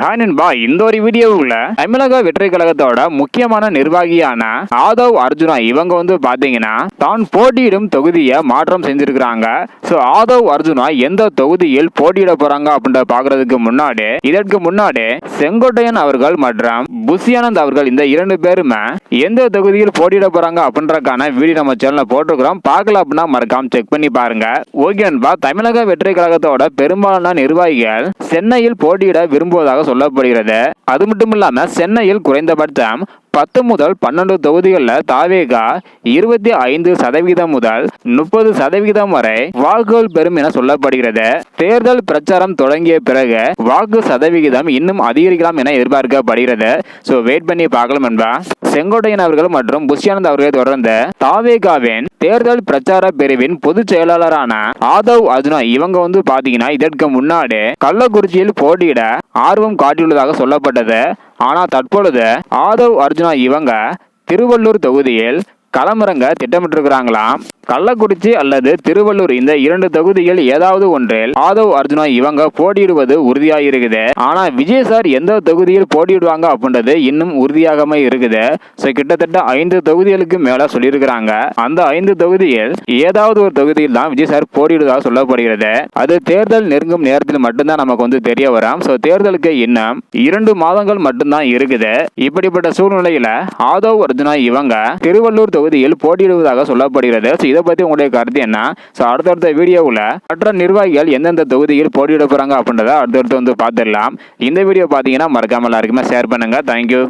Hi நண்பா, இந்த ஒரு வீடியோவுல தமிழக வெற்றி கழகத்தோட முக்கியமான நிர்வாகியான ஆதவ் அர்ஜுனா இவங்க பாத்தீங்கன்னா தான் போட்டியிடும் தொகுதியை மாற்றம் செஞ்சிருக்கிறாங்க. சோ ஆதவ் அர்ஜுனா எந்த தொகுதியில் போட்டியிட போறாங்க அப்படின்ற பாக்குறதுக்கு முன்னாடி இதற்கு முன்னாடி செங்கோட்டையன் அவர்கள் மற்றும் புஷியானந்த் அவர்கள் இந்த இரண்டு பேருமே எந்த தொகுதியில் போட்டியிட போறாங்க அப்படின்றக்கான வீடியோ நம்ம சேனல்ல போட்டிருக்கிறோம். பார்க்கல அப்படின்னா மறக்காம செக் பண்ணி பாருங்க. ஓகே நண்பா, தமிழக வெற்றி கழகத்தோட பெரும்பாலான நிர்வாகிகள் சென்னையில் போட்டியிட விரும்புவதாக சொல்லப்படுகிறது. அது மட்டும் இல்லாம சென்னையில் குறைந்தபட்சம் 10 முதல் 12 தொகுதிகளில் தாவேகா 25% முதல் 30% வரை வாக்குகள் பெறும் என சொல்லப்படுகிறது. தேர்தல் பிரச்சாரம் தொடங்கிய பிறகு வாக்கு சதவிகிதம் இன்னும் அதிகரிக்கலாம் என எதிர்பார்க்கப்படுகிறது. சோ வெயிட் பண்ணி பார்க்கலாம் என்பா. செங்கோட்டையன் அவர்கள் மற்றும் புஷியானந்த் அவர்களை தொடர்ந்து தாவேகாவின் தேர்தல் பிரச்சார பிரிவின் பொதுச் செயலாளரான ஆதவ் அர்ஜுனா இவங்க பாத்தீங்கன்னா இதற்கு முன்னாடி கள்ளக்குறிச்சியில் போட்டியிட ஆர்வம் காட்டியுள்ளதாக சொல்லப்பட்டது. ஆனா தற்பொழுது ஆதவ் அர்ஜுனா இவங்க திருவள்ளூர் தொகுதியில் களமிறங்க திட்டமிட்டிருக்கிறாங்களாம். கள்ளக்குறிச்சி அல்லது திருவள்ளூர் இந்த இரண்டு தொகுதியில் ஏதாவது ஒன்றில் ஆதவ் அர்ஜுனா இவங்க போட்டியிடுவது உறுதியாயிருக்குது. ஆனா விஜய் சார் எந்த தொகுதியில் போட்டியிடுவாங்க அப்படின்றது இன்னும் உறுதியாகாம இருக்குது. சோ கிட்டத்தட்ட 5 தொகுதிகளுக்கு மேல சொல்லியிருக்கிறாங்க. அந்த 5 தொகுதியில் ஏதாவது ஒரு தொகுதியில் தான் விஜய் சார் போட்டியிடுவதாக சொல்லப்படுகிறது. அது தேர்தல் நெருங்கும் நேரத்தில் மட்டும்தான் நமக்கு தெரிய வரும். சோ தேர்தலுக்கு இன்னும் 2 மாதங்கள் மட்டும்தான் இருக்குது. இப்படிப்பட்ட சூழ்நிலையில ஆதவ் அர்ஜுனா இவங்க திருவள்ளூர் தொகுதியில் போட்டியிடுவதாக சொல்லப்படுகிறது. இதை பத்தி உங்களுடைய கருத்து என்ன? அடுத்தடுத்த வீடியோவில் மற்ற நிர்வாகிகள் எந்தெந்த தொகுதியில் போட்டியிட போறாங்க அப்படின்றத அடுத்தடுத்து பார்த்துடலாம். இந்த வீடியோ பார்த்தீங்கன்னா மறக்காம எல்லாருக்குமே ஷேர் பண்ணுங்க. தேங்க்யூ.